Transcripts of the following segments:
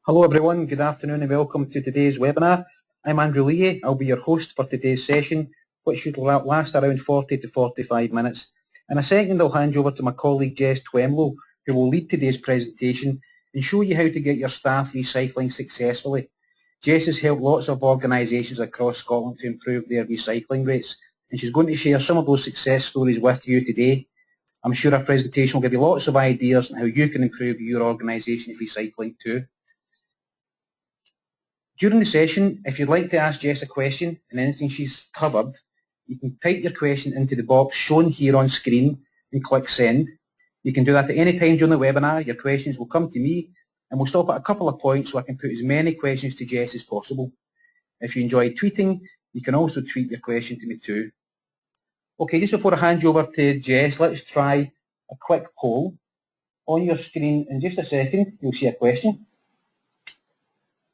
Hello everyone, good afternoon and welcome to today's webinar. I'm Andrew Leahy. I'll be your host for today's session, which should last around 40 to 45 minutes. In a second I'll hand you over to my colleague Jess Twemlow, who will lead today's presentation and show you how to get your staff recycling successfully. Jess has helped lots of organisations across Scotland to improve their recycling rates, and she's going to share some of those success stories with you today. I'm sure our presentation will give you lots of ideas on how you can improve your organisation's recycling too. During the session, if you'd like to ask Jess a question and anything she's covered, you can type your question into the box shown here on screen and click send. You can do that at any time during the webinar. Your questions will come to me and we'll stop at a couple of points so I can put as many questions to Jess as possible. If you enjoy tweeting, you can also tweet your question to me too. Okay, just before I hand you over to Jess, let's try a quick poll. On your screen in just a second, you'll see a question.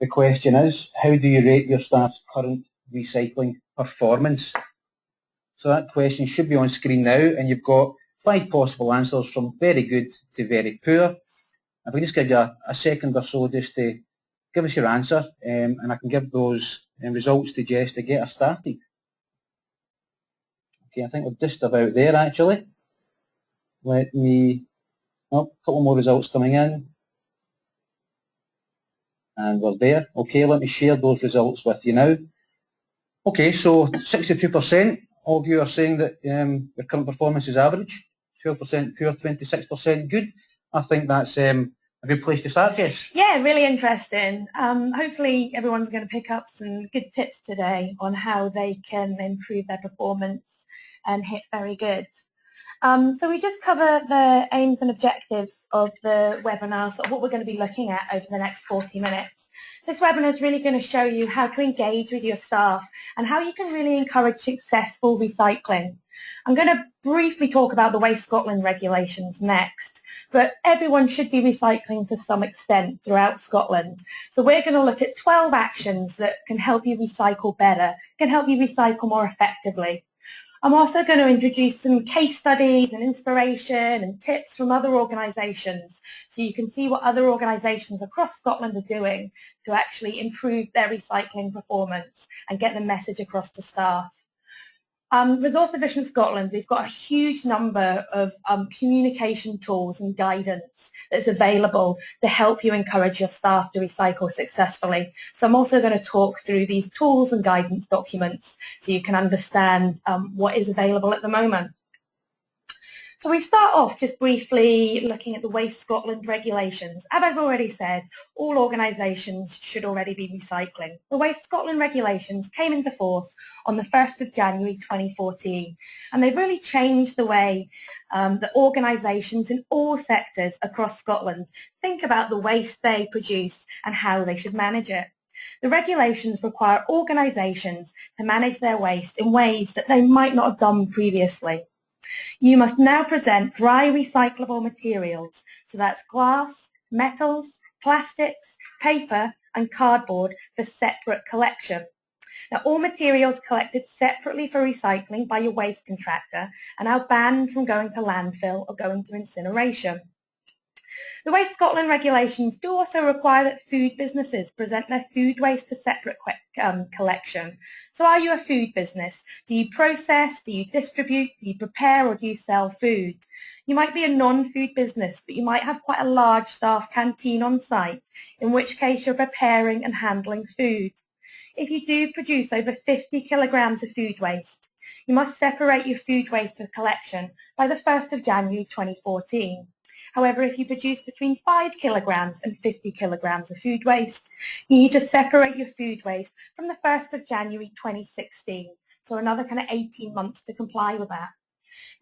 The question is, how do you rate your staff's current recycling performance? So that question should be on screen now, and you've got 5 possible answers from very good to very poor. If I just give you a second or so just to give us your answer, and I can give those results to Jess to get us started. Okay, I think we're just about there actually. Let me, a couple more results coming in. And we're there. Okay, let me share those results with you now. Okay, so 62% of you are saying that your current performance is average, 12% poor, 26% good. I think that's a good place to start, Jess. Yeah, really interesting. Hopefully everyone's going to pick up some good tips today on how they can improve their performance and hit very good. So we just cover the aims and objectives of the webinar, so what we're going to be looking at over the next 40 minutes. This webinar is really going to show you how to engage with your staff and how you can really encourage successful recycling. I'm going to briefly talk about the Waste Scotland regulations next, but everyone should be recycling to some extent throughout Scotland. So we're going to look at 12 actions that can help you recycle better, can help you recycle more effectively. I'm also going to introduce some case studies and inspiration and tips from other organisations so you can see what other organisations across Scotland are doing to actually improve their recycling performance and get the message across to staff. Resource Efficient Scotland, we've got a huge number of communication tools and guidance that's available to help you encourage your staff to recycle successfully. So I'm also going to talk through these tools and guidance documents so you can understand what is available at the moment. So we start off just briefly looking at the Waste Scotland regulations. As I've already said, all organisations should already be recycling. The Waste Scotland regulations came into force on the 1st of January 2014, and they've really changed the way that organisations in all sectors across Scotland think about the waste they produce and how they should manage it. The regulations require organisations to manage their waste in ways that they might not have done previously. You must now present dry recyclable materials, so that's glass, metals, plastics, paper and cardboard for separate collection. Now all materials collected separately for recycling by your waste contractor are now banned from going to landfill or going to incineration. The Waste Scotland regulations do also require that food businesses present their food waste for separate collection. So are you a food business? Do you process, do you distribute, do you prepare or do you sell food? You might be a non-food business, but you might have quite a large staff canteen on site, in which case you're preparing and handling food. If you do produce over 50 kilograms of food waste, you must separate your food waste for collection by the 1st of January 2014. However, if you produce between 5 kilograms and 50 kilograms of food waste, you need to separate your food waste from the 1st of January 2016. So another kind of 18 months to comply with that.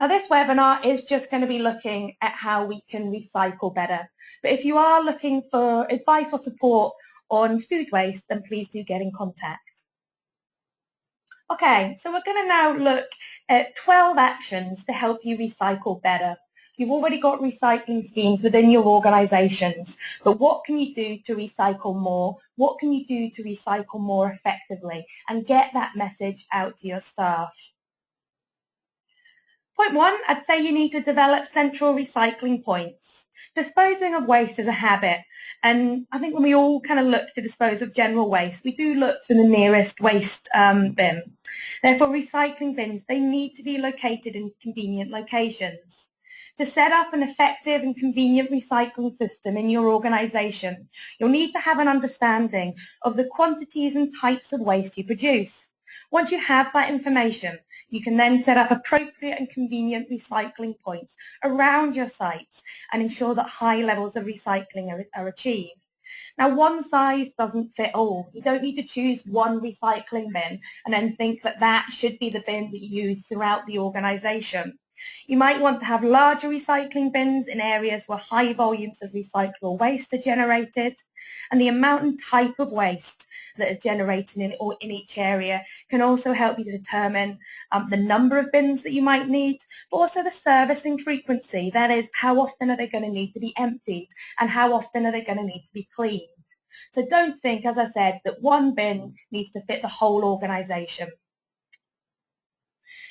Now this webinar is just going to be looking at how we can recycle better. But if you are looking for advice or support on food waste, then please do get in contact. Okay, so we're going to now look at 12 actions to help you recycle better. You've already got recycling schemes within your organisations, but what can you do to recycle more? What can you do to recycle more effectively and get that message out to your staff? Point 1, I'd say you need to develop central recycling points. Disposing of waste is a habit, and I think when we all kind of look to dispose of general waste, we do look for the nearest waste bin. Therefore, recycling bins, they need to be located in convenient locations. To set up an effective and convenient recycling system in your organisation, you'll need to have an understanding of the quantities and types of waste you produce. Once you have that information, you can then set up appropriate and convenient recycling points around your sites and ensure that high levels of recycling are achieved. Now, one size doesn't fit all. You don't need to choose one recycling bin and then think that that should be the bin that you use throughout the organisation. You might want to have larger recycling bins in areas where high volumes of recyclable waste are generated, and the amount and type of waste that is generated in each area can also help you to determine the number of bins that you might need, but also the servicing frequency. That is, how often are they going to need to be emptied and how often are they going to need to be cleaned. So don't think, as I said, that one bin needs to fit the whole organisation.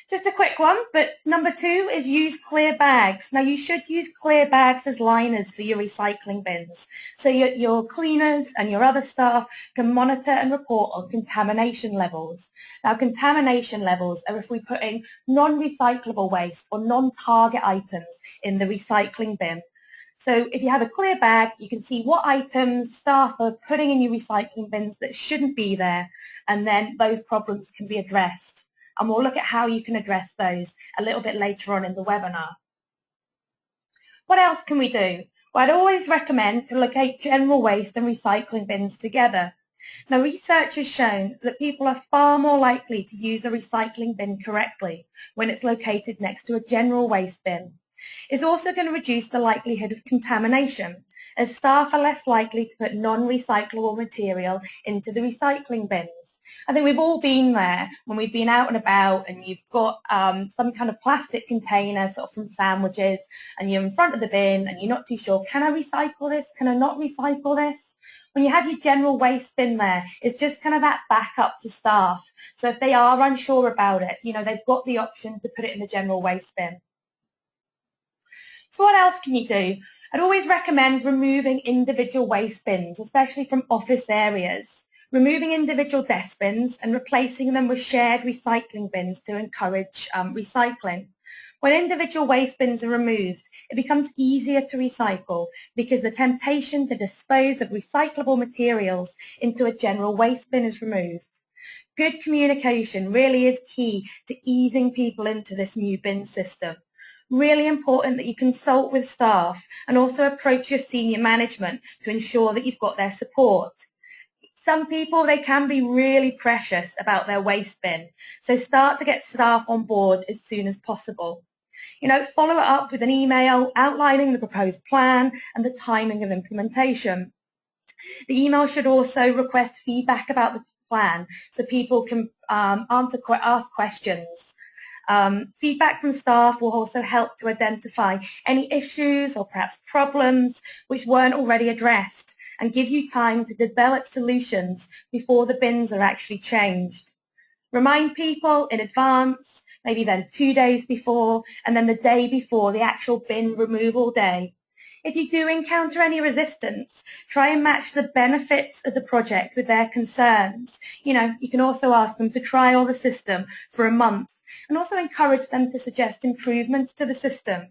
Just a quick one, but number 2 is use clear bags. Now, you should use clear bags as liners for your recycling bins, so your cleaners and your other staff can monitor and report on contamination levels. Now, contamination levels are if we put in non-recyclable waste or non-target items in the recycling bin. So if you have a clear bag, you can see what items staff are putting in your recycling bins that shouldn't be there, and then those problems can be addressed. And we'll look at how you can address those a little bit later on in the webinar. What else can we do? Well, I'd always recommend to locate general waste and recycling bins together. Now, research has shown that people are far more likely to use a recycling bin correctly when it's located next to a general waste bin. It's also going to reduce the likelihood of contamination, as staff are less likely to put non-recyclable material into the recycling bins. I think we've all been there when we've been out and about and you've got some kind of plastic container sort of from sandwiches and you're in front of the bin and you're not too sure, can I recycle this? Can I not recycle this? When you have your general waste bin there, it's just kind of that backup to staff. So if they are unsure about it, you know, they've got the option to put it in the general waste bin. So what else can you do? I'd always recommend removing individual waste bins, especially from office areas. Removing individual desk bins and replacing them with shared recycling bins to encourage recycling. When individual waste bins are removed, it becomes easier to recycle because the temptation to dispose of recyclable materials into a general waste bin is removed. Good communication really is key to easing people into this new bin system. Really important that you consult with staff and also approach your senior management to ensure that you've got their support. Some people, they can be really precious about their waste bin, so start to get staff on board as soon as possible. You know, follow it up with an email outlining the proposed plan and the timing of implementation. The email should also request feedback about the plan so people can ask questions. Feedback from staff will also help to identify any issues or perhaps problems which weren't already addressed, and give you time to develop solutions before the bins are actually changed. Remind people in advance, maybe then 2 days before, and then the day before the actual bin removal day. If you do encounter any resistance, try and match the benefits of the project with their concerns. You know, you can also ask them to trial the system for a month and also encourage them to suggest improvements to the system.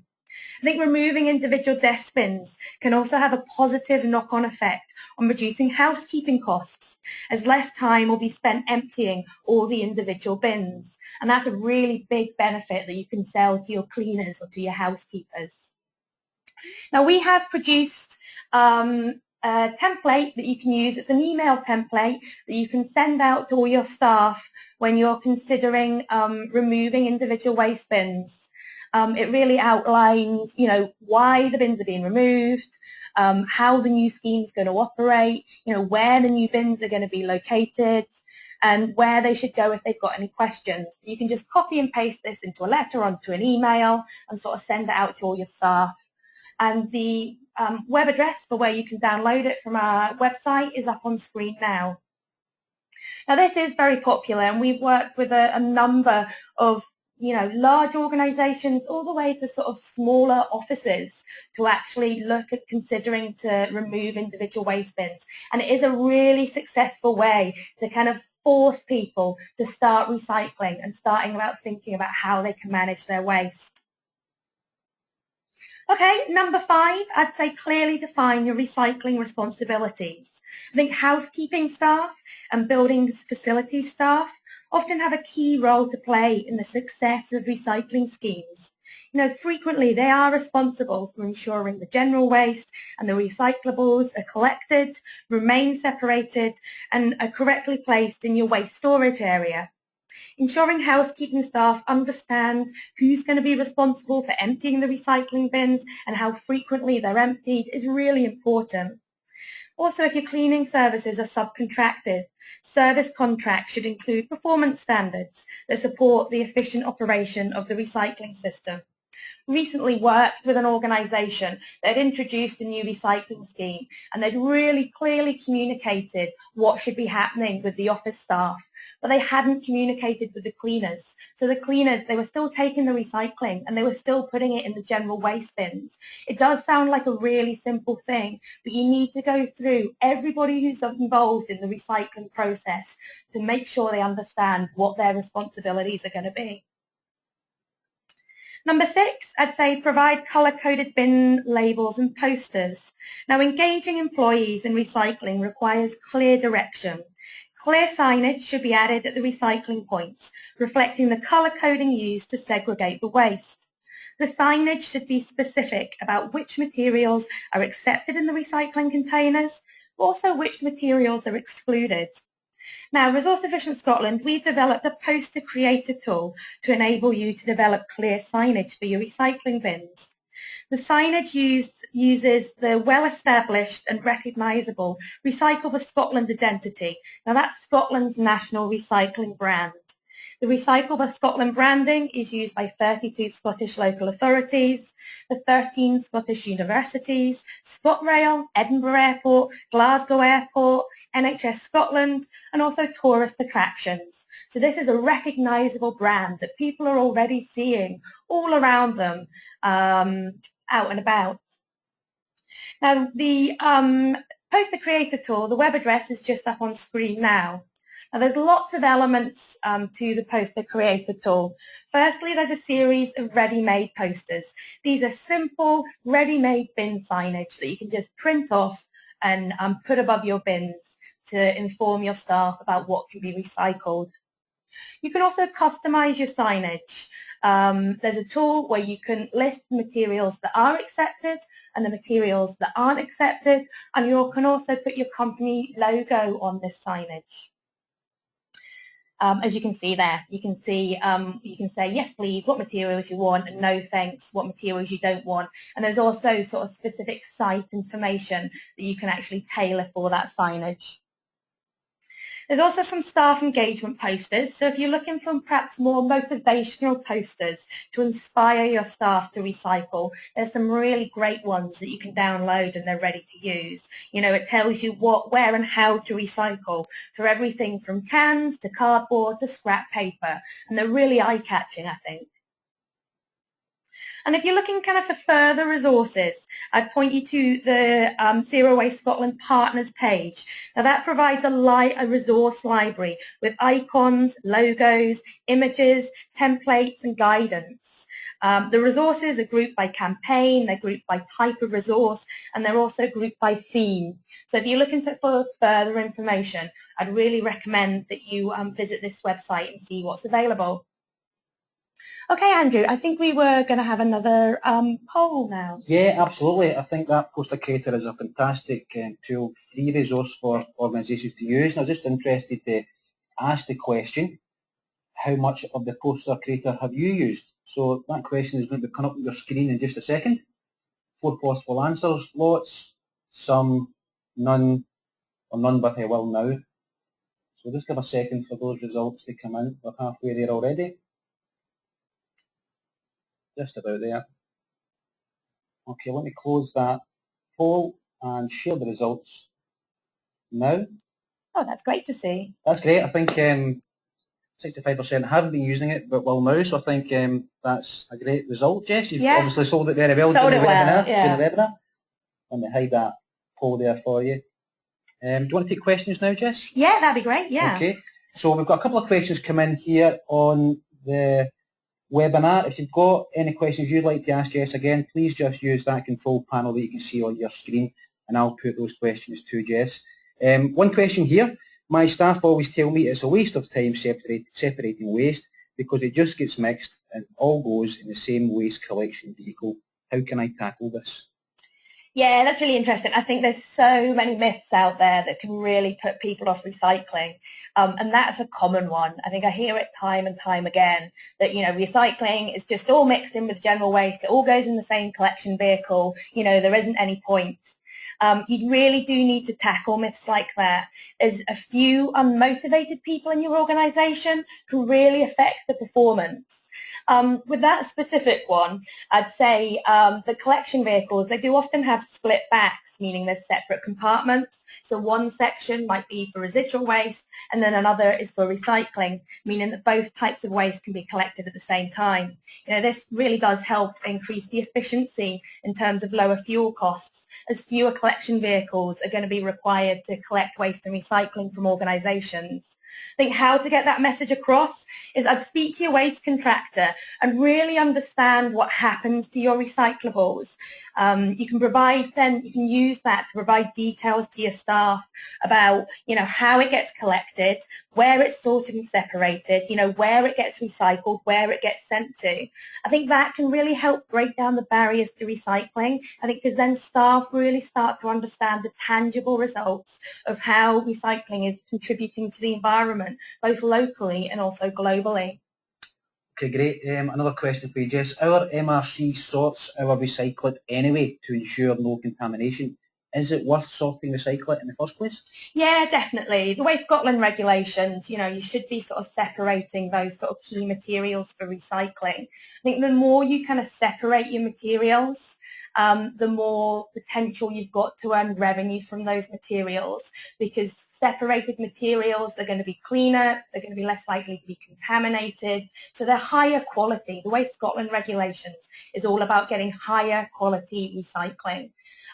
I think removing individual desk bins can also have a positive knock-on effect on reducing housekeeping costs, as less time will be spent emptying all the individual bins. And that's a really big benefit that you can sell to your cleaners or to your housekeepers. Now, we have produced a template that you can use. It's an email template that you can send out to all your staff when you're considering removing individual waste bins. It really outlines, you know, why the bins are being removed, how the new scheme is going to operate, you know, where the new bins are going to be located, and where they should go if they've got any questions. You can just copy and paste this into a letter onto an email and sort of send it out to all your staff. And the web address for where you can download it from our website is up on screen now. Now, this is very popular, and we've worked with a number of large organisations all the way to sort of smaller offices to actually look at considering to remove individual waste bins. And it is a really successful way to kind of force people to start recycling and starting about thinking about how they can manage their waste. Okay, number 5, I'd say clearly define your recycling responsibilities. I think housekeeping staff and buildings facilities staff often have a key role to play in the success of recycling schemes. Frequently they are responsible for ensuring the general waste and the recyclables are collected, remain separated, and are correctly placed in your waste storage area. Ensuring housekeeping staff understand who's going to be responsible for emptying the recycling bins and how frequently they're emptied is really important. Also, if your cleaning services are subcontracted, service contracts should include performance standards that support the efficient operation of the recycling system. Recently worked with an organisation that had introduced a new recycling scheme, and they'd really clearly communicated what should be happening with the office staff, but they hadn't communicated with the cleaners. So the cleaners, they were still taking the recycling and they were still putting it in the general waste bins. It does sound like a really simple thing, but you need to go through everybody who's involved in the recycling process to make sure they understand what their responsibilities are going to be. Number 6, I'd say provide colour-coded bin labels and posters. Now, engaging employees in recycling requires clear direction. Clear signage should be added at the recycling points, reflecting the colour coding used to segregate the waste. The signage should be specific about which materials are accepted in the recycling containers, but also which materials are excluded. Now, Resource Efficient Scotland, we've developed a poster creator tool to enable you to develop clear signage for your recycling bins. The signage uses the well-established and recognisable Recycle for Scotland identity. Now, that's Scotland's national recycling brand. The Recycle for Scotland branding is used by 32 Scottish local authorities, the 13 Scottish universities, ScotRail, Edinburgh Airport, Glasgow Airport, NHS Scotland, and also tourist attractions. So this is a recognisable brand that people are already seeing all around them out and about. Now, the poster creator tool, the web address is just up on screen now. Now, there's lots of elements to the poster creator tool. Firstly, there's a series of ready-made posters. These are simple, ready-made bin signage that you can just print off and put above your bins to inform your staff about what can be recycled. You can also customise your signage. There's a tool where you can list materials that are accepted and the materials that aren't accepted, and you can also put your company logo on this signage. As you can see there, you can say yes please, what materials you want, and no thanks, what materials you don't want. And there's also sort of specific site information that you can actually tailor for that signage. There's also some staff engagement posters, so if you're looking for perhaps more motivational posters to inspire your staff to recycle, there's some really great ones that you can download and they're ready to use. It tells you what, where and how to recycle for everything from cans to cardboard to scrap paper, and they're really eye-catching, I think. And if you're looking kind of for further resources, I'd point you to the Zero Waste Scotland Partners page. Now that provides a resource library with icons, logos, images, templates and guidance. The resources are grouped by campaign, they're grouped by type of resource, and they're also grouped by theme. So if you're looking for further information, I'd really recommend that you visit this website and see what's available. Okay, Andrew, I think we were going to have another poll now. Yeah, absolutely. I think that poster creator is a fantastic tool, free resource for organisations to use. And I'm just interested to ask the question, how much of the poster creator have you used? So that question is going to come up on your screen in just a second. 4 possible answers, lots, some, none, or none but I will now. So just give a second for those results to come in. We're halfway there already. Just about there. Okay, let me close that poll and share the results now. Oh, that's great to see. That's great. I think 65% haven't been using it, but will now. So I think that's a great result, Jess. You've Yeah. obviously sold it very well Sold during the it well, webinar. yeah. During the webinar. Let me hide that poll there for you. Do you want to take questions now, Jess? Yeah, that'd be great. Yeah. Okay. So we've got a couple of questions come in here on the webinar. If you've got any questions you'd like to ask Jess again, please just use that control panel that you can see on your screen, and I'll put those questions to Jess. One question here. My staff always tell me it's a waste of time separating waste because it just gets mixed and all goes in the same waste collection vehicle. How can I tackle this? Yeah, that's really interesting. I think there's so many myths out there that can really put people off recycling, and that's a common one. I think I hear it time and time again that, recycling is just all mixed in with general waste. It all goes in the same collection vehicle. There isn't any point. You really do need to tackle myths like that, as a few unmotivated people in your organisation can really affect the performance. With that specific one, I'd say the collection vehicles, they do often have split backs, meaning there's separate compartments. So one section might be for residual waste and then another is for recycling, meaning that both types of waste can be collected at the same time. This really does help increase the efficiency in terms of lower fuel costs, as fewer collection vehicles are going to be required to collect waste and recycling from organisations. I think how to get that message across is I'd speak to your waste contractor and really understand what happens to your recyclables. You can use that to provide details to your staff about, how it gets collected, where it's sorted and separated, where it gets recycled, where it gets sent to. I think that can really help break down the barriers to recycling. I think because then staff really start to understand the tangible results of how recycling is contributing to the environment, both locally and also globally. Okay, great. Another question for you, Jess. Our MRC sorts our recyclate anyway to ensure no contamination. Is it worth sorting recyclate in the first place? Yeah, definitely. The way Scotland regulations, you should be sort of separating those sort of key materials for recycling. I think the more you kind of separate your materials, the more potential you've got to earn revenue from those materials, because separated materials, they're going to be cleaner, they're going to be less likely to be contaminated, so they're higher quality. The way Scotland regulations is all about getting higher quality recycling.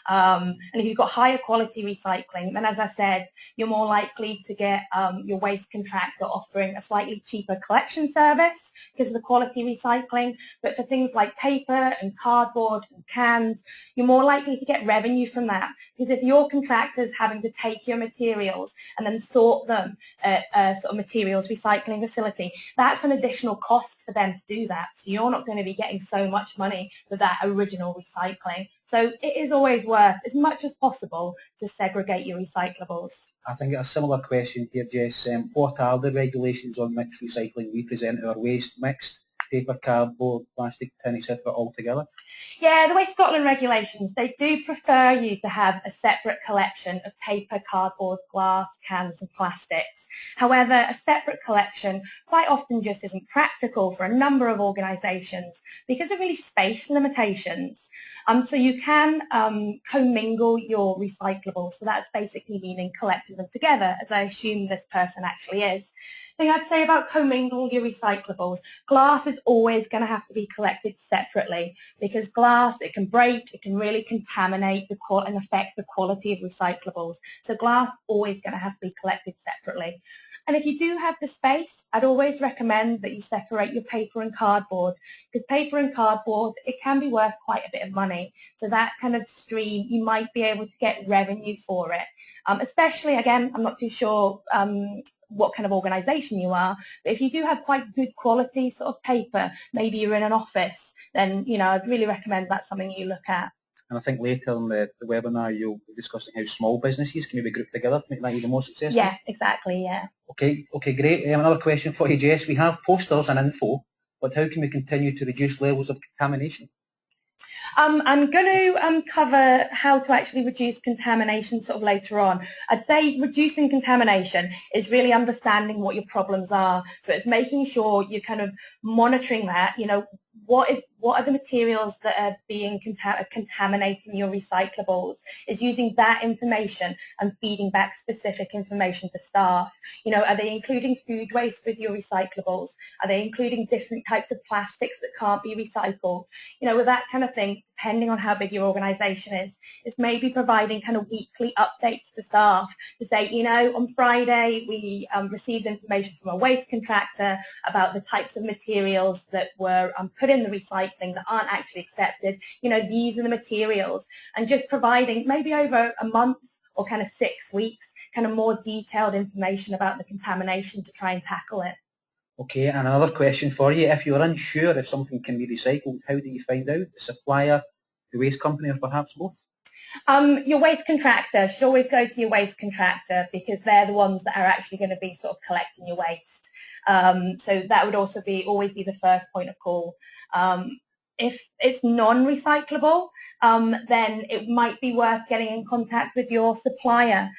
And if you've got higher quality recycling, then as I said, you're more likely to get your waste contractor offering a slightly cheaper collection service because of the quality recycling. But for things like paper and cardboard and cans, you're more likely to get revenue from that, because if your contractor's having to take your materials and then sort them at a sort of materials recycling facility, that's an additional cost for them to do that. So you're not going to be getting so much money for that original recycling. So it is always worth, as much as possible, to segregate your recyclables. I think a similar question here, Jess. What are the regulations on mixed recycling? We present our waste mixed, paper, cardboard, plastic, tin, etc. all together. Yeah, the way Scotland regulations, they do prefer you to have a separate collection of paper, cardboard, glass, cans and plastics. However, a separate collection quite often just isn't practical for a number of organisations because of really space limitations. So you can commingle your recyclables. So that's basically meaning collecting them together, as I assume this person actually is. The thing I'd say about commingle your recyclables, glass is always going to have to be collected separately, because glass, it can break, it can really contaminate and affect the quality of recyclables. So glass always going to have to be collected separately. And if you do have the space, I'd always recommend that you separate your paper and cardboard, because paper and cardboard, it can be worth quite a bit of money. So that kind of stream, you might be able to get revenue for it. Especially, again, I'm not too sure what kind of organisation you are, but if you do have quite good quality sort of paper, maybe you're in an office, then, I'd really recommend that's something you look at. And I think later in the webinar you'll be discussing how small businesses can maybe group together to make that even more successful. Yeah, exactly, yeah. Okay, great. Another question for you, Jess. We have posters and info, but how can we continue to reduce levels of contamination? I'm going to cover how to actually reduce contamination sort of later on. I'd say reducing contamination is really understanding what your problems are. So it's making sure you're kind of monitoring that, what are the materials that are being contaminating your recyclables, is using that information and feeding back specific information to staff. You know, are they including food waste with your recyclables? Are they including different types of plastics that can't be recycled? You know, with that kind of thing, depending on how big your organisation is maybe providing kind of weekly updates to staff to say, you know, on Friday we received information from a waste contractor about the types of materials that were put in the recycling that aren't actually accepted. You know, these are the materials, and just providing maybe over a month or kind of 6 weeks kind of more detailed information about the contamination to try and tackle it. Okay, and another question for you. If you're unsure if something can be recycled, how do you find out? The supplier, the waste company, or perhaps both? Your waste contractor should always go to your waste contractor, because they're the ones that are actually going to be sort of collecting your waste. So that would also always be the first point of call. If it's non-recyclable, then it might be worth getting in contact with your supplier.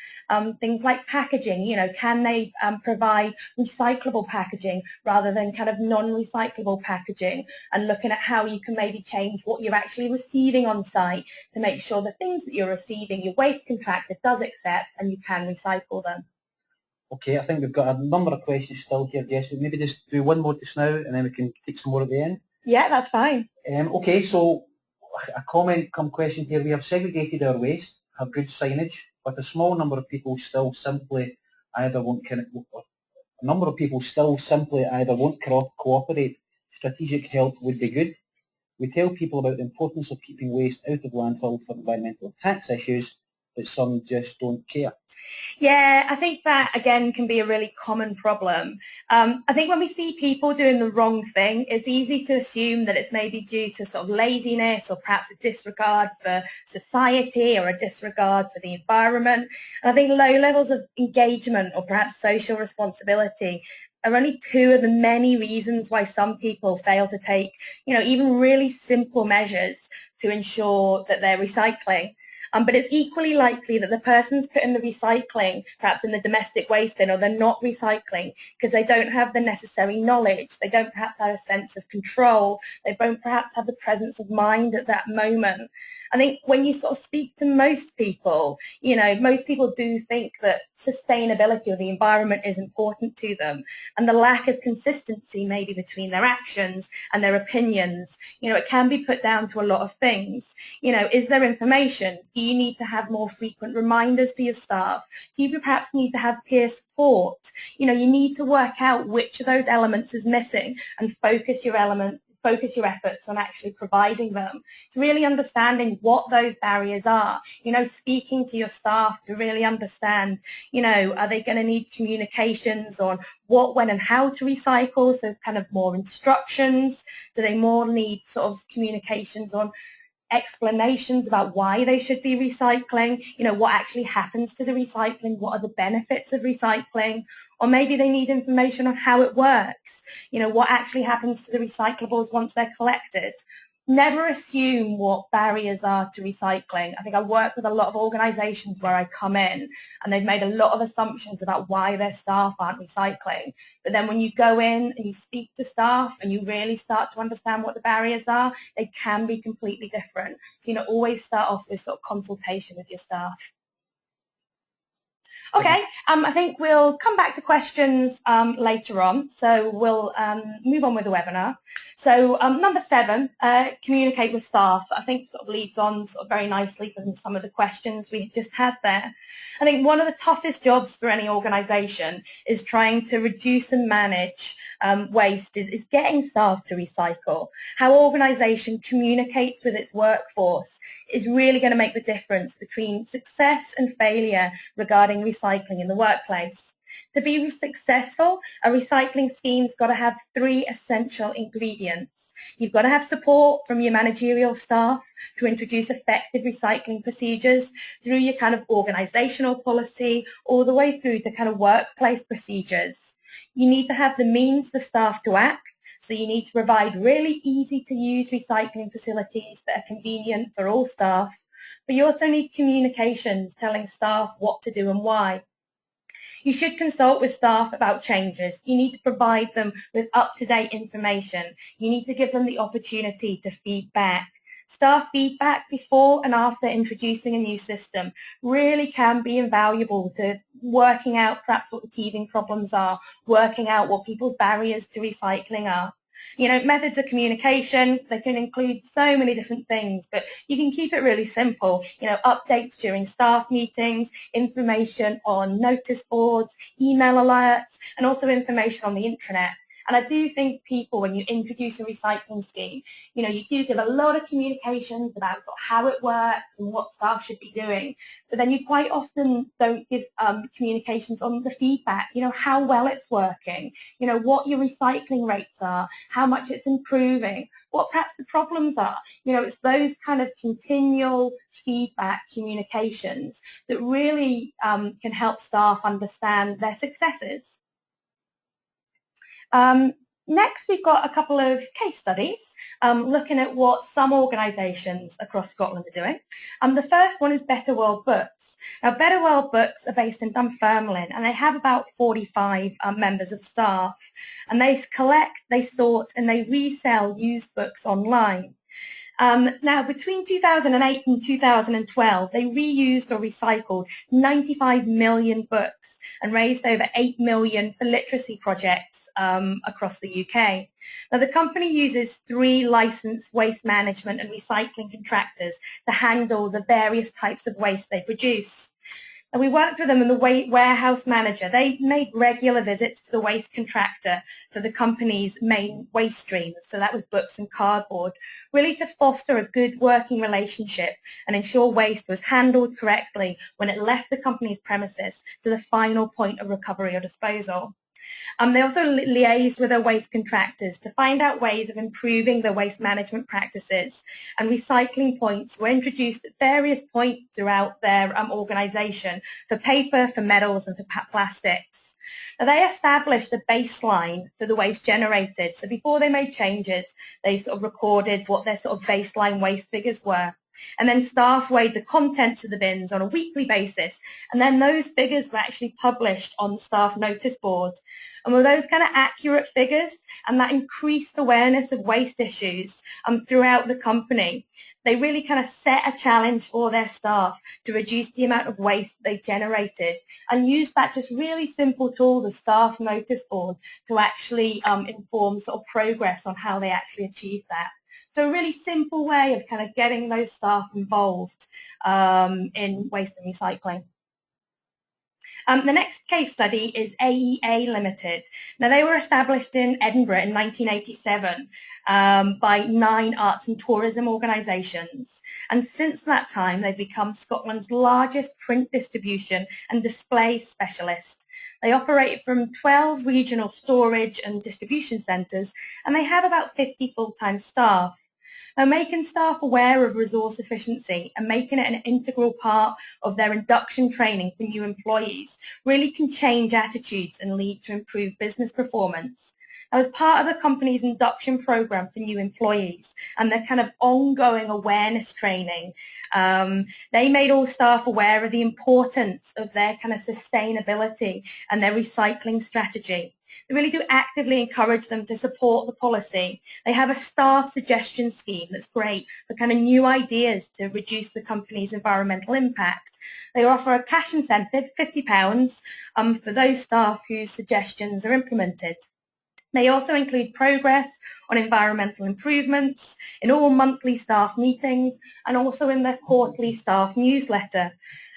Things like packaging, you know, can they provide recyclable packaging rather than kind of non-recyclable packaging, and looking at how you can maybe change what you're actually receiving on site to make sure the things that you're receiving, your waste contractor does accept and you can recycle them. Okay, I think we've got a number of questions still here, Jess. But maybe just do one more just now and then we can take some more at the end. Yeah, that's fine. Okay, so a question here. We have segregated our waste, have good signage, but a small number of people still simply either won't cooperate. Strategic help would be good. We tell people about the importance of keeping waste out of landfill for environmental and tax issues, but some just don't care. Yeah, I think that, again, can be a really common problem. I think when we see people doing the wrong thing, it's easy to assume that it's maybe due to sort of laziness or perhaps a disregard for society or a disregard for the environment. And I think low levels of engagement or perhaps social responsibility are only two of the many reasons why some people fail to take, you know, even really simple measures to ensure that they're recycling. But it's equally likely that the person's putting the recycling perhaps in the domestic waste bin, or they're not recycling because they don't have the necessary knowledge. They don't perhaps have a sense of control. They don't perhaps have the presence of mind at that moment. I think when you sort of speak to most people, you know, most people do think that sustainability or the environment is important to them, and the lack of consistency maybe between their actions and their opinions, you know, it can be put down to a lot of things. You know, is there information? Do you need to have more frequent reminders for your staff? Do you perhaps need to have peer support? You know, you need to work out which of those elements is missing and focus your efforts on actually providing them. It's really understanding what those barriers are, you know, speaking to your staff to really understand, you know, are they going to need communications on what, when and how to recycle, so kind of more instructions? Do they more need sort of communications on explanations about why they should be recycling, you know, what actually happens to the recycling, what are the benefits of recycling, or maybe they need information on how it works, you know, what actually happens to the recyclables once they're collected. Never assume what barriers are to recycling. I think I work with a lot of organisations where I come in and they've made a lot of assumptions about why their staff aren't recycling. But then when you go in and you speak to staff and you really start to understand what the barriers are, they can be completely different. So, you know, always start off with sort of consultation with your staff. Okay, I think we'll come back to questions later on, so we'll move on with the webinar. So number 7, communicate with staff, I think sort of leads on sort of very nicely from some of the questions we just had there. I think one of the toughest jobs for any organisation is trying to reduce and manage waste, is getting staff to recycle. How organisation communicates with its workforce is really going to make the difference between success and failure regarding recycling in the workplace. To be successful, a recycling scheme's got to have 3 essential ingredients. You've got to have support from your managerial staff to introduce effective recycling procedures through your kind of organisational policy all the way through to kind of workplace procedures. You need to have the means for staff to act. So you need to provide really easy to use recycling facilities that are convenient for all staff. But you also need communications telling staff what to do and why. You should consult with staff about changes. You need to provide them with up-to-date information. You need to give them the opportunity to feedback. Staff feedback before and after introducing a new system really can be invaluable to working out perhaps what the teething problems are, working out what people's barriers to recycling are. You know, methods of communication, they can include so many different things, but you can keep it really simple. You know, updates during staff meetings, information on notice boards, email alerts, and also information on the intranet. And I do think people, when you introduce a recycling scheme, you know, you do give a lot of communications about sort of how it works and what staff should be doing, but then you quite often don't give communications on the feedback, you know, how well it's working, you know, what your recycling rates are, how much it's improving, what perhaps the problems are. You know, it's those kind of continual feedback communications that really can help staff understand their successes. Next, we've got a couple of case studies looking at what some organisations across Scotland are doing. The first one is Better World Books. Now, Better World Books are based in Dunfermline, and they have about 45 members of staff, and they collect, they sort, and they resell used books online. Now, between 2008 and 2012, they reused or recycled 95 million books and raised over 8 million for literacy projects across the UK. Now, the company uses 3 licensed waste management and recycling contractors to handle the various types of waste they produce. And we worked with them and the warehouse manager. They made regular visits to the waste contractor for the company's main waste stream. So that was books and cardboard, really to foster a good working relationship and ensure waste was handled correctly when it left the company's premises to the final point of recovery or disposal. They also liaised with their waste contractors to find out ways of improving their waste management practices, and recycling points were introduced at various points throughout their organisation for paper, for metals and for plastics. Now, they established a baseline for the waste generated, so before they made changes they sort of recorded what their sort of baseline waste figures were. And then staff weighed the contents of the bins on a weekly basis, and then those figures were actually published on the staff notice board. And with those kind of accurate figures and that increased awareness of waste issues throughout the company, they really kind of set a challenge for their staff to reduce the amount of waste they generated and use that just really simple tool, the staff notice board, to actually inform sort of progress on how they actually achieved that. So a really simple way of kind of getting those staff involved in waste and recycling. The next case study is AEA Limited. Now, they were established in Edinburgh in 1987 by 9 arts and tourism organisations. And since that time, they've become Scotland's largest print distribution and display specialist. They operate from 12 regional storage and distribution centres, and they have about 50 full-time staff. Now, making staff aware of resource efficiency and making it an integral part of their induction training for new employees really can change attitudes and lead to improved business performance. Now, as part of the company's induction program for new employees and their kind of ongoing awareness training, they made all staff aware of the importance of their kind of sustainability and their recycling strategy. They really do actively encourage them to support the policy. They have a staff suggestion scheme that's great for kind of new ideas to reduce the company's environmental impact. They offer a cash incentive, £50, for those staff whose suggestions are implemented. They also include progress on environmental improvements in all monthly staff meetings and also in their quarterly staff newsletter.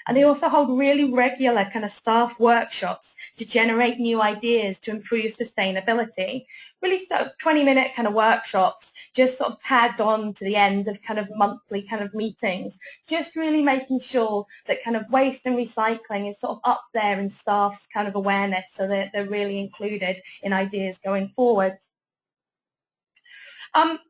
And they also hold really regular kind of staff workshops to generate new ideas to improve sustainability. Really sort of 20-minute kind of workshops just sort of tagged on to the end of kind of monthly kind of meetings, just really making sure that kind of waste and recycling is sort of up there in staff's kind of awareness so that they're really included in ideas going forward.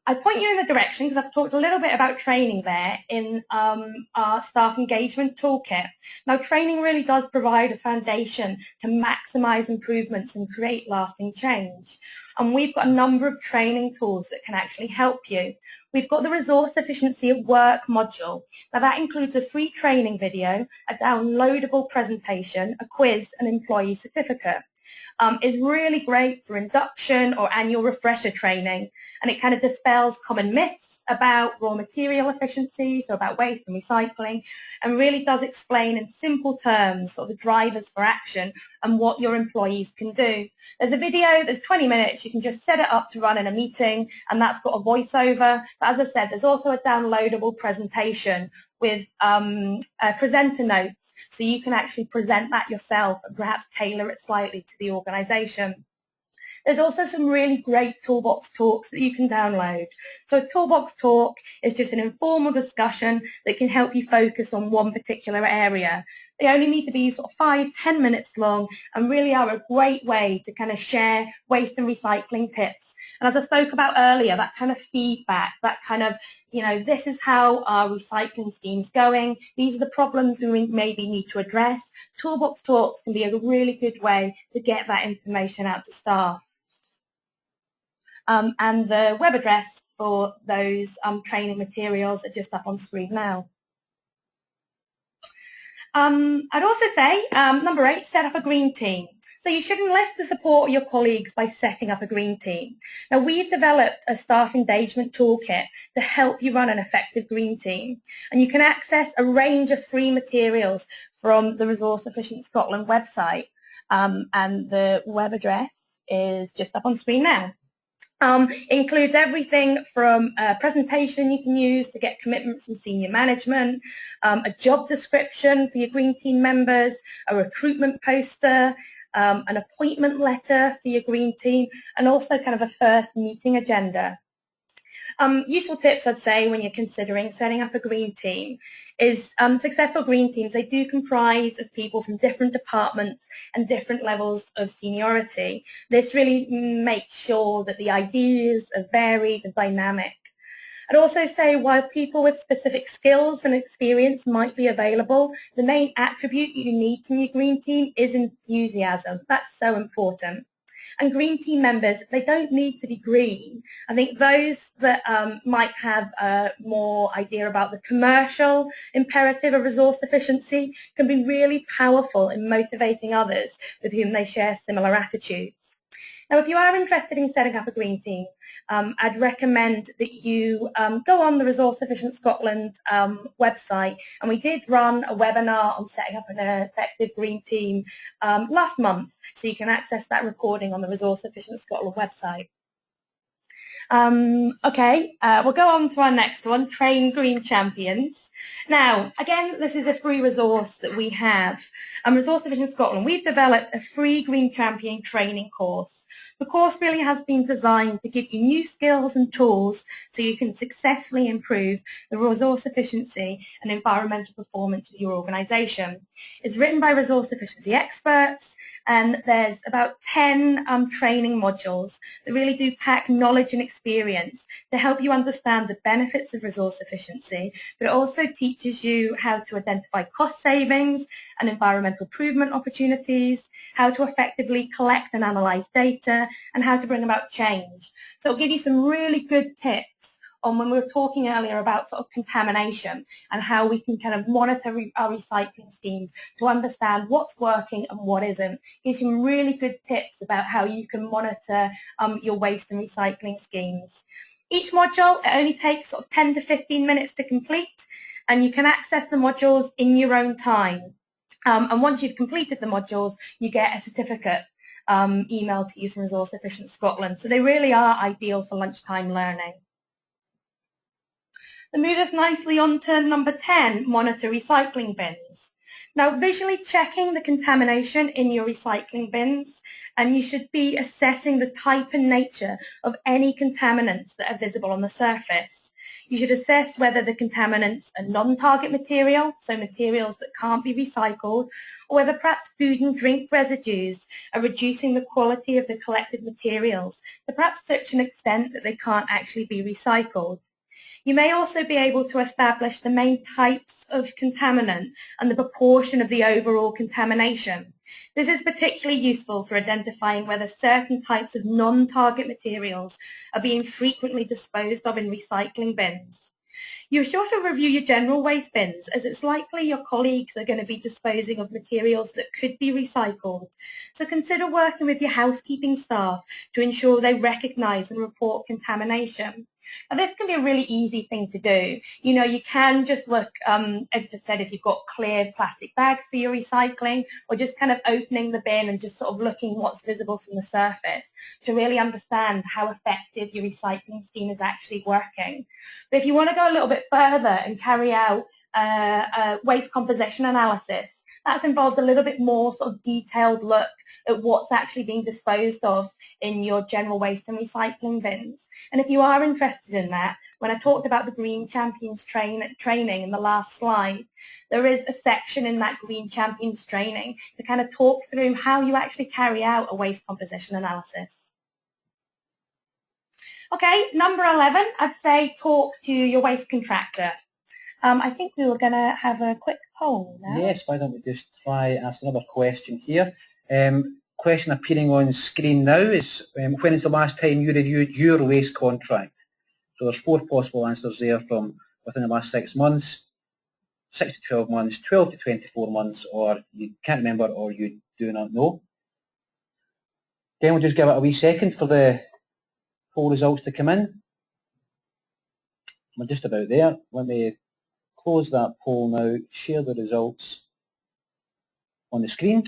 I point you in the direction, because I've talked a little bit about training there, in our staff engagement toolkit. Now, training really does provide a foundation to maximise improvements and create lasting change. and we've got a number of training tools that can actually help you. We've got the Resource Efficiency at Work module. Now that includes a free training video, a downloadable presentation, a quiz, and employee certificate. Is really great for induction or annual refresher training, and it kind of dispels common myths about raw material efficiency, so about waste and recycling, and really does explain in simple terms sort of the drivers for action and what your employees can do. There's a video, there's 20 minutes, you can just set it up to run in a meeting, and that's got a voiceover. But as I said, there's also a downloadable presentation with presenter notes, so you can actually present that yourself and perhaps tailor it slightly to the organisation. There's also some really great toolbox talks that you can download. So a toolbox talk is just an informal discussion that can help you focus on one particular area. They only need to be sort of 5-10 minutes long and really are a great way to kind of share waste and recycling tips. And as I spoke about earlier, that kind of feedback, that kind of, you know, this is how our recycling scheme's going, these are the problems we maybe need to address. Toolbox talks can be a really good way to get that information out to staff. And the web address for those training materials are just up on screen now. I'd also say, number 8, set up a green team. So you should enlist the support of your colleagues by setting up a green team. Now we've developed a staff engagement toolkit to help you run an effective green team. And you can access a range of free materials from the Resource Efficient Scotland website. And the web address is just up on screen now. Includes everything from a presentation you can use to get commitments from senior management, a job description for your green team members, a recruitment poster, an appointment letter for your green team, and also kind of a first meeting agenda. Useful tips, I'd say, when you're considering setting up a green team is successful green teams, they do comprise of people from different departments and different levels of seniority. This really makes sure that the ideas are varied and dynamic. I'd also say while people with specific skills and experience might be available, the main attribute you need in your green team is enthusiasm. That's so important. And green team members, they don't need to be green. I think those that might have more idea about the commercial imperative of resource efficiency can be really powerful in motivating others with whom they share similar attitudes. Now, if you are interested in setting up a green team, I'd recommend that you go on the Resource Efficient Scotland website, and we did run a webinar on setting up an effective green team last month, so you can access that recording on the Resource Efficient Scotland website. We'll go on to our next one, Train Green Champions. Now, again, this is a free resource that we have. Resource Efficient Scotland, we've developed a free Green Champion training course. The course really has been designed to give you new skills and tools so you can successfully improve the resource efficiency and environmental performance of your organisation. It's written by resource efficiency experts, and there's about 10 training modules that really do pack knowledge and experience to help you understand the benefits of resource efficiency, but it also teaches you how to identify cost savings and environmental improvement opportunities, how to effectively collect and analyse data, and how to bring about change. So it'll give you some really good tips on when we were talking earlier about sort of contamination and how we can kind of monitor our recycling schemes to understand what's working and what isn't. It gives you some really good tips about how you can monitor your waste and recycling schemes. Each module, it only takes sort of 10 to 15 minutes to complete, and you can access the modules in your own time. And once you've completed the modules, you get a certificate emailed to you from Resource Efficient Scotland. So they really are ideal for lunchtime learning. That moves us nicely on to number 10, monitor recycling bins. Now, visually checking the contamination in your recycling bins, and you should be assessing the type and nature of any contaminants that are visible on the surface. You should assess whether the contaminants are non-target material, so materials that can't be recycled, or whether perhaps food and drink residues are reducing the quality of the collected materials to perhaps such an extent that they can't actually be recycled. You may also be able to establish the main types of contaminant and the proportion of the overall contamination. This is particularly useful for identifying whether certain types of non-target materials are being frequently disposed of in recycling bins. You should also review your general waste bins, as it's likely your colleagues are going to be disposing of materials that could be recycled. So consider working with your housekeeping staff to ensure they recognise and report contamination. Now, this can be a really easy thing to do. You know, you can just look, as I said, if you've got clear plastic bags for your recycling, or just kind of opening the bin and just sort of looking what's visible from the surface to really understand how effective your recycling scheme is actually working. But if you want to go a little bit further and carry out a waste composition analysis, that's involved a little bit more sort of detailed look at what's actually being disposed of in your general waste and recycling bins. And if you are interested in that, when I talked about the Green Champions training in the last slide, there is a section in that Green Champions training to kind of talk through how you actually carry out a waste composition analysis. Okay, number 11, I'd say talk to your waste contractor. I think we were going to have a quick poll now. Yes, why don't we just try ask another question here. Question appearing on screen now is when is the last time you reviewed your waste contract? So there's 4 possible answers there from within the last 6 months, 6 to 12 months, 12 to 24 months, or you can't remember or you do not know. Again, we'll just give it a wee second for the poll results to come in. We're just about there. Let me close that poll now, share the results on the screen.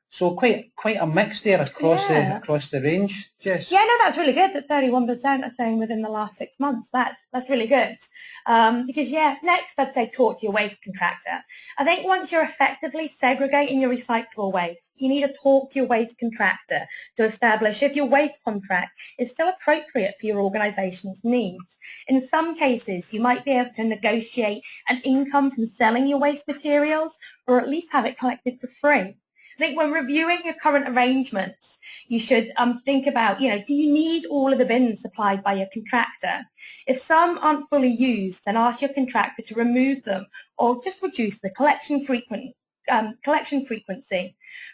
So quite a mix there across the range. Jess? Yeah, no, that's really good that 31% are saying within the last 6 months. That's really good. Because yeah, next I'd say talk to your waste contractor. I think once you're effectively segregating your recyclable waste, you need to talk to your waste contractor to establish if your waste contract is still appropriate for your organisation's needs. In some cases, you might be able to negotiate an income from selling your waste materials, or at least have it collected for free. I think when reviewing your current arrangements, you should think about, do you need all of the bins supplied by your contractor? If some aren't fully used, then ask your contractor to remove them or just reduce the collection frequency.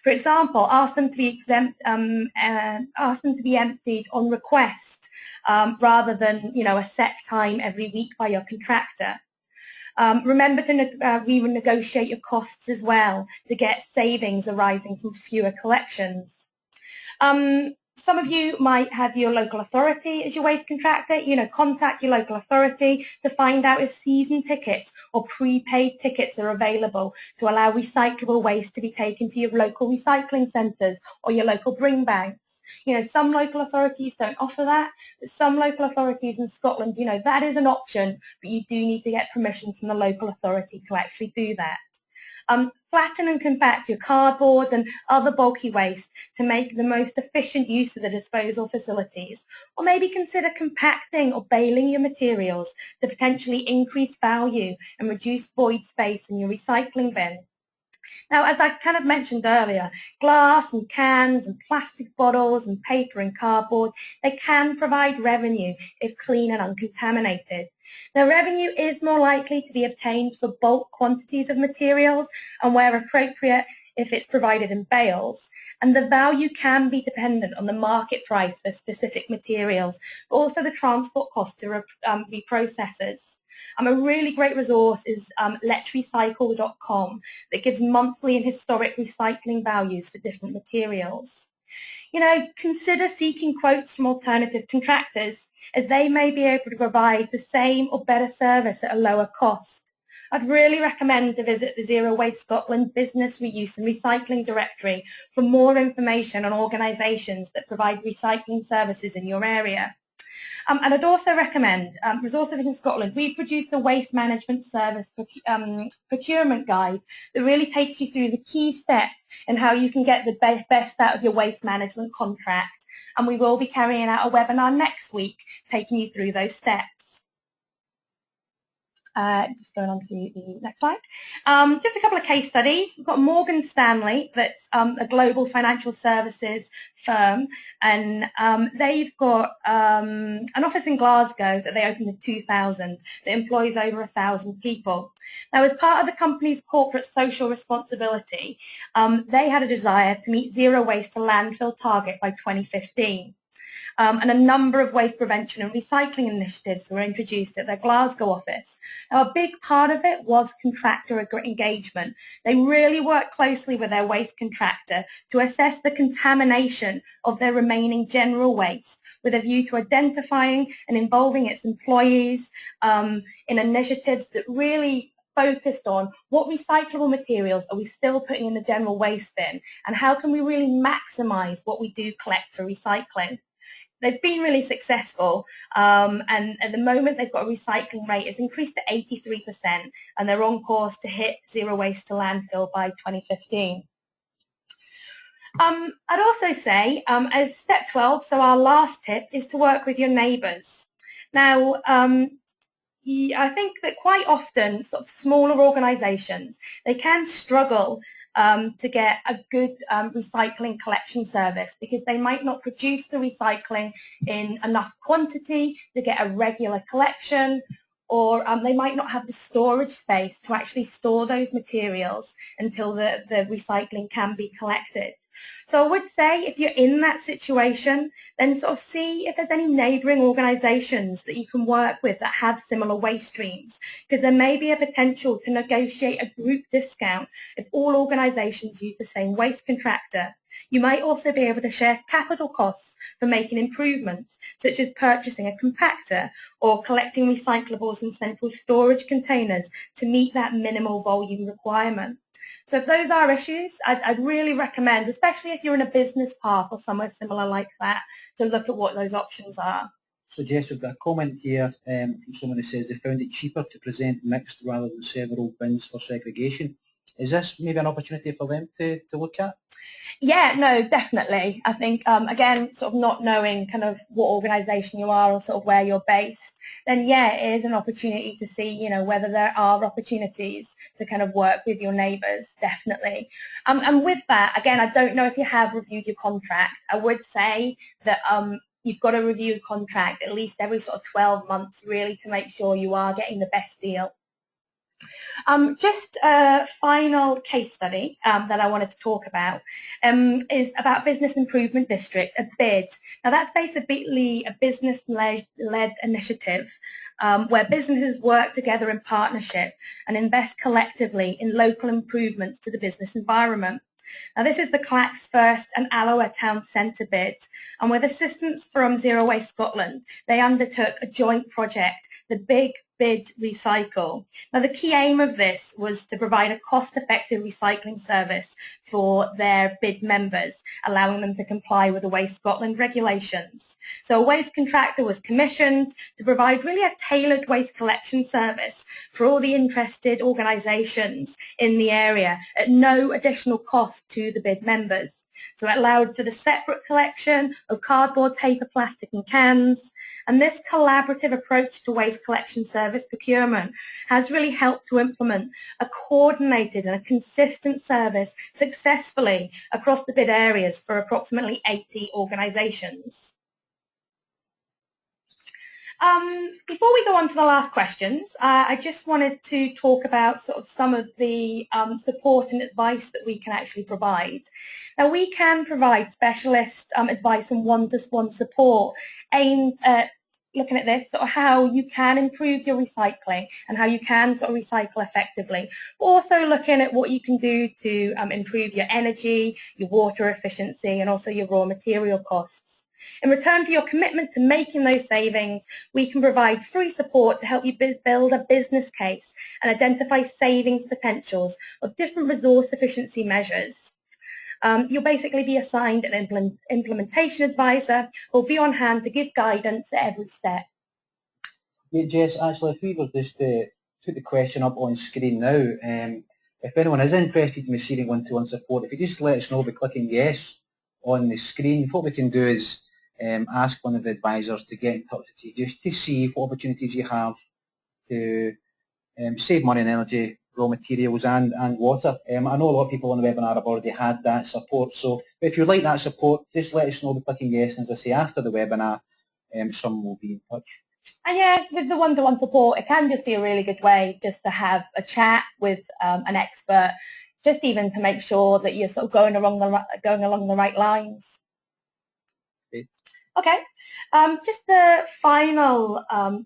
For example, ask them to be emptied on request rather than, a set time every week by your contractor. Remember to renegotiate your costs as well to get savings arising from fewer collections. Some of you might have your local authority as your waste contractor. Contact your local authority to find out if season tickets or prepaid tickets are available to allow recyclable waste to be taken to your local recycling centres or your local bring banks. Some local authorities don't offer that, but some local authorities in Scotland, that is an option, but you do need to get permission from the local authority to actually do that. Flatten and compact your cardboard and other bulky waste to make the most efficient use of the disposal facilities, or maybe consider compacting or baling your materials to potentially increase value and reduce void space in your recycling bin. Now, as I kind of mentioned earlier, glass and cans and plastic bottles and paper and cardboard, they can provide revenue if clean and uncontaminated. Now, revenue is more likely to be obtained for bulk quantities of materials and where appropriate if it's provided in bales. And the value can be dependent on the market price for specific materials, but also the transport cost to reprocessors. A really great resource is letsrecycle.com that gives monthly and historic recycling values for different materials. Consider seeking quotes from alternative contractors, as they may be able to provide the same or better service at a lower cost. I'd really recommend to visit the Zero Waste Scotland Business Reuse and Recycling Directory for more information on organisations that provide recycling services in your area. And I'd also recommend Resource Efficient Scotland. We've produced a waste management service procurement guide that really takes you through the key steps and how you can get the best out of your waste management contract. And we will be carrying out a webinar next week taking you through those steps. Just going on to the next slide. Just a couple of case studies. We've got Morgan Stanley, that's a global financial services firm, and they've got an office in Glasgow that they opened in 2000 that employs over 1,000 people. Now, as part of the company's corporate social responsibility, they had a desire to meet zero waste to landfill target by 2015. And a number of waste prevention and recycling initiatives were introduced at their Glasgow office. Now, a big part of it was contractor engagement. They really worked closely with their waste contractor to assess the contamination of their remaining general waste, with a view to identifying and involving its employees in initiatives that really focused on what recyclable materials are we still putting in the general waste bin, and how can we really maximise what we do collect for recycling. They've been really successful, and at the moment they've got a recycling rate that's increased to 83%, and they're on course to hit zero waste to landfill by 2015. I'd also say, as step 12, so our last tip is to work with your neighbours. Now, I think that quite often sort of smaller organisations, they can struggle to get a good recycling collection service, because they might not produce the recycling in enough quantity to get a regular collection, or they might not have the storage space to actually store those materials until the recycling can be collected. So I would say, if you're in that situation, then sort of see if there's any neighbouring organisations that you can work with that have similar waste streams, because there may be a potential to negotiate a group discount if all organisations use the same waste contractor. You might also be able to share capital costs for making improvements, such as purchasing a compactor or collecting recyclables in central storage containers to meet that minimal volume requirement. So if those are issues, I'd really recommend, especially if you're in a business park or somewhere similar like that, to look at what those options are. So Jess, we've got a comment here from someone who says they found it cheaper to present mixed rather than several bins for segregation. Is this maybe an opportunity for them to look at? Yeah, no, definitely. I think, again, sort of not knowing kind of what organisation you are or sort of where you're based, then yeah, it is an opportunity to see, you know, whether there are opportunities to kind of work with your neighbours, definitely. And with that, again, I don't know if you have reviewed your contract. I would say that you've got to review your contract at least every sort of 12 months, really, to make sure you are getting the best deal. Just a final case study that I wanted to talk about is about Business Improvement District, a BID. Now, that's basically a business-led initiative where businesses work together in partnership and invest collectively in local improvements to the business environment. Now, this is the Clacks First and Alloa Town Centre bid, and with assistance from Zero Waste Scotland, they undertook a joint project, the Big Bid Recycle. Now, the key aim of this was to provide a cost-effective recycling service for their bid members, allowing them to comply with the Waste Scotland regulations. So a waste contractor was commissioned to provide really a tailored waste collection service for all the interested organisations in the area at no additional cost to the bid members. So it allowed for the separate collection of cardboard, paper, plastic and cans. And this collaborative approach to waste collection service procurement has really helped to implement a coordinated and a consistent service successfully across the bid areas for approximately 80 organisations. Before we go on to the last questions, I just wanted to talk about sort of some of the support and advice that we can actually provide. Now, we can provide specialist advice and one-to-one support aimed at looking at this, sort of how you can improve your recycling and how you can sort of recycle effectively. But also looking at what you can do to improve your energy, your water efficiency, and also your raw material costs. In return for your commitment to making those savings, we can provide free support to help you build a business case and identify savings potentials of different resource efficiency measures. You'll basically be assigned an implementation advisor who will be on hand to give guidance at every step. Yeah, Jess, actually, if we were just to put the question up on screen now, if anyone is interested in receiving one-to-one support, if you just let us know by clicking yes on the screen, what we can do is ask one of the advisors to get in touch with you just to see what opportunities you have to save money and energy, raw materials and water. I know a lot of people on the webinar have already had that support, so if you'd like that support, just let us know by clicking yes, and as I say, after the webinar, someone will be in touch. And yeah, with the one-to-one support, it can just be a really good way just to have a chat with an expert, just even to make sure that you're sort of going along the right lines. Okay. Just the final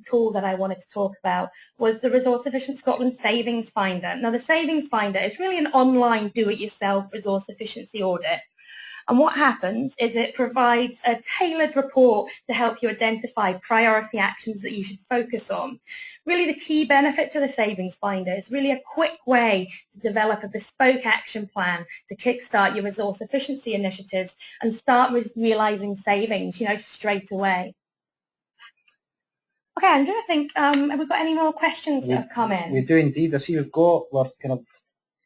tool that I wanted to talk about was the Resource Efficient Scotland Savings Finder. Now, the Savings Finder is really an online do-it-yourself resource efficiency audit. And what happens is it provides a tailored report to help you identify priority actions that you should focus on. Really, the key benefit to the Savings Finder is really a quick way to develop a bespoke action plan to kickstart your resource efficiency initiatives and start realising savings, straight away. Okay, Andrew, I think, have we got any more questions that have come in? We do indeed. I see we're kind of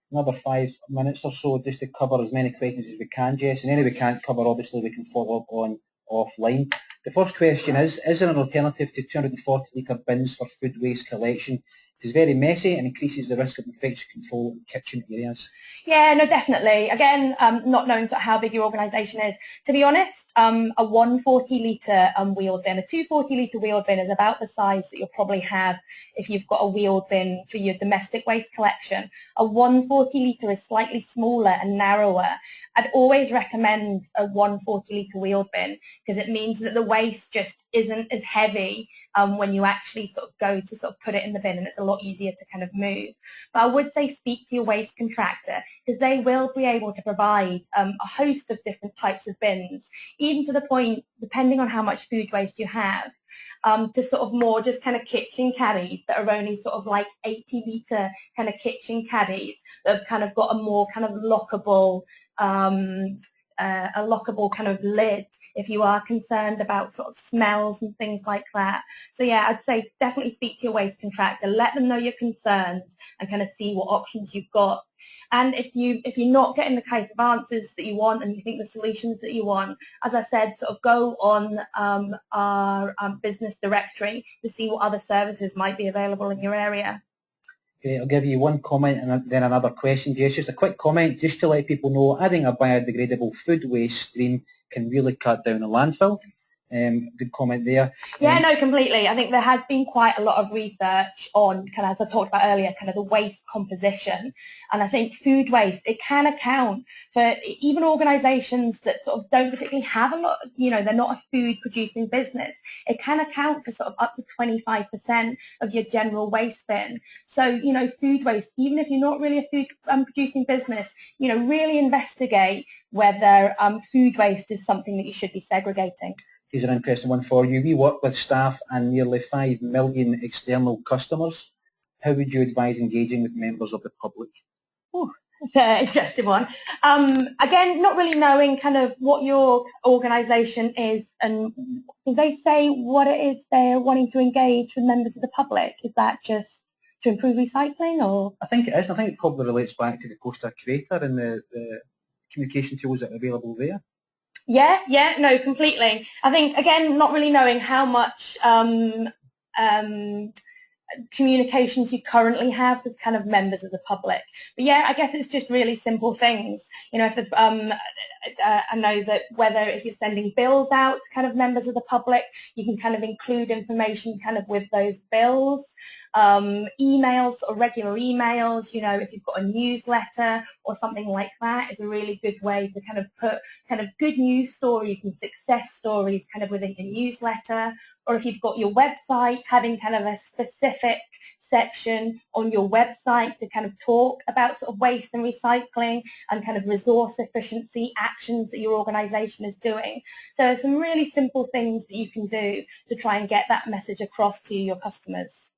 another 5 minutes or so just to cover as many questions as we can, Jess, and any we can't cover, obviously, we can follow up on offline. The first question is there an alternative to 240-litre bins for food waste collection? It is very messy and increases the risk of infection control in kitchen areas. Yeah, no, definitely. Again, not knowing sort of how big your organisation is. To be honest, a 140-litre wheeled bin, a 240-litre wheeled bin is about the size that you'll probably have if you've got a wheeled bin for your domestic waste collection. A 140-litre is slightly smaller and narrower. I'd always recommend a 140-litre wheeled bin because it means that the waste just isn't as heavy when you actually sort of go to sort of put it in the bin, and it's a lot easier to kind of move. But I would say speak to your waste contractor because they will be able to provide a host of different types of bins, even to the point, depending on how much food waste you have, to sort of more just kind of kitchen caddies that are only sort of like 80-litre kind of kitchen caddies that have kind of got a more kind of lockable kind of lid if you are concerned about sort of smells and things like that. So yeah, I'd say definitely speak to your waste contractor, let them know your concerns and kind of see what options you've got. And if you're not getting the kind of answers that you want and you think the solutions that you want, as I said, sort of go on our business directory to see what other services might be available in your area. Okay, I'll give you one comment and then another question, Jess. Just a quick comment, just to let people know, adding a biodegradable food waste stream can really cut down the landfill. Good comment there. Yeah, no, completely. I think there has been quite a lot of research on, kind of, as I talked about earlier, kind of the waste composition. And I think food waste, it can account for even organisations that sort of don't particularly have a lot, they're not a food producing business. It can account for sort of up to 25% of your general waste bin. So, food waste, even if you're not really a food producing business, really investigate whether food waste is something that you should be segregating. Here's an interesting one for you. We work with staff and nearly 5 million external customers. How would you advise engaging with members of the public? Ooh, that's an interesting one. Again, not really knowing kind of what your organisation is, and do they say what it is they're wanting to engage with members of the public? Is that just to improve recycling, or? I think it is. I think it probably relates back to the poster creator and the communication tools that are available there. Yeah, no, completely. I think, again, not really knowing how much communications you currently have with kind of members of the public. But yeah, I guess it's just really simple things. If I know that whether if you're sending bills out to kind of members of the public, you can kind of include information kind of with those bills. Emails or regular emails, if you've got a newsletter or something like that, is a really good way to kind of put kind of good news stories and success stories kind of within your newsletter. Or if you've got your website, having kind of a specific section on your website to kind of talk about sort of waste and recycling and kind of resource efficiency actions that your organisation is doing. So some really simple things that you can do to try and get that message across to your customers.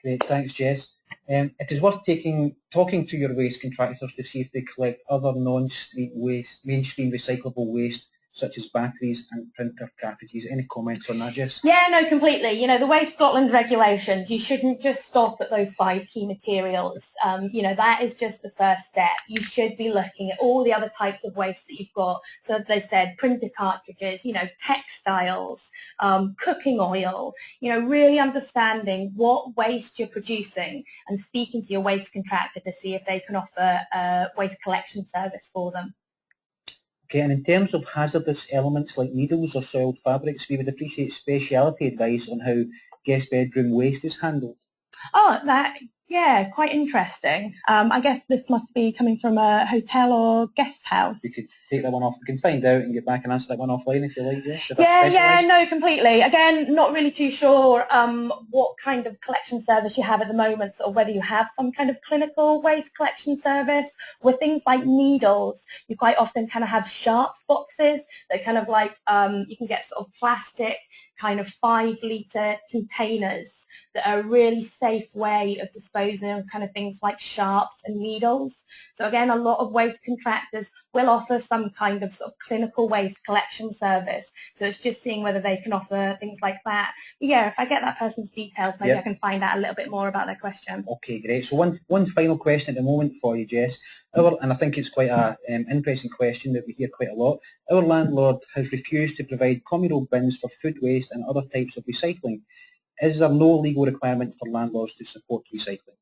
Great, thanks, Jess. It is worth talking to your waste contractors to see if they collect other non-street waste, mainstream recyclable waste, such as batteries and printer cartridges. Any comments on that, Jess? Yeah, no, completely. You know, the Waste Scotland regulations, you shouldn't just stop at those 5 key materials. You know, that is just the first step. You should be looking at all the other types of waste that you've got. So as they said, printer cartridges, you know, textiles, cooking oil, you know, really understanding what waste you're producing and speaking to your waste contractor to see if they can offer a waste collection service for them. Okay, and in terms of hazardous elements like needles or soiled fabrics, we would appreciate speciality advice on how guest bedroom waste is handled. Oh, yeah, quite interesting. I guess this must be coming from a hotel or guest house. We could take that one off. We can find out and get back and answer that one offline if you like, Jess. Yeah, no, completely. Again, not really too sure what kind of collection service you have at the moment, or whether you have some kind of clinical waste collection service. With things like needles, you quite often kind of have sharps boxes that kind of like, you can get sort of plastic kind of 5-litre containers that are a really safe way of disposing of kind of things like sharps and needles. So again, a lot of waste contractors will offer some kind of sort of clinical waste collection service. So it's just seeing whether they can offer things like that. But yeah, if I get that person's details, maybe I can find out a little bit more about their question. Okay, great. So one final question at the moment for you, Jess. And I think it's quite an interesting question that we hear quite a lot. Our landlord has refused to provide communal bins for food waste and other types of recycling. Is there no legal requirement for landlords to support recycling?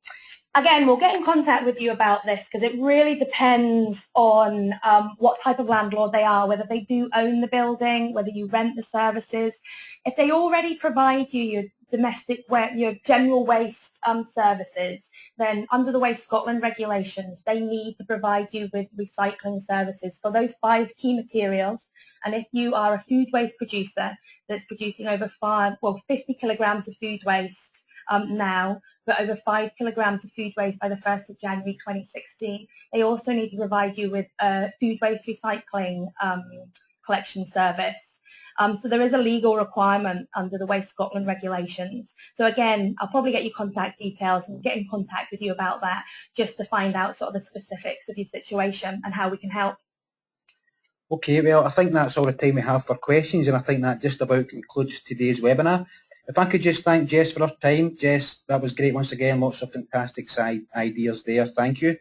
Again, we'll get in contact with you about this because it really depends on what type of landlord they are, whether they do own the building, whether you rent the services. If they already provide you your your general waste services, then under the Waste Scotland regulations, they need to provide you with recycling services for those 5 key materials. And if you are a food waste producer that's producing over 50 kilograms of food waste now, but over 5 kilograms of food waste by the 1st of January 2016, they also need to provide you with a food waste recycling collection service. So there is a legal requirement under the Waste Scotland regulations. So again, I'll probably get your contact details and get in contact with you about that just to find out sort of the specifics of your situation and how we can help. Okay, well, I think that's all the time we have for questions, and I think that just about concludes today's webinar. If I could just thank Jess for her time. Jess, that was great once again, lots of fantastic ideas there, thank you.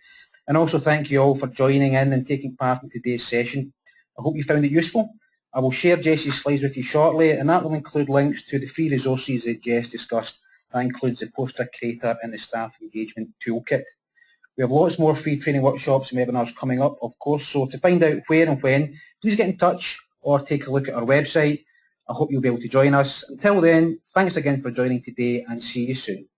And also thank you all for joining in and taking part in today's session. I hope you found it useful. I will share Jess's slides with you shortly, and that will include links to the free resources that Jess discussed. That includes the poster creator and the staff engagement toolkit. We have lots more free training workshops and webinars coming up, of course, so to find out where and when, please get in touch or take a look at our website. I hope you'll be able to join us. Until then, thanks again for joining today and see you soon.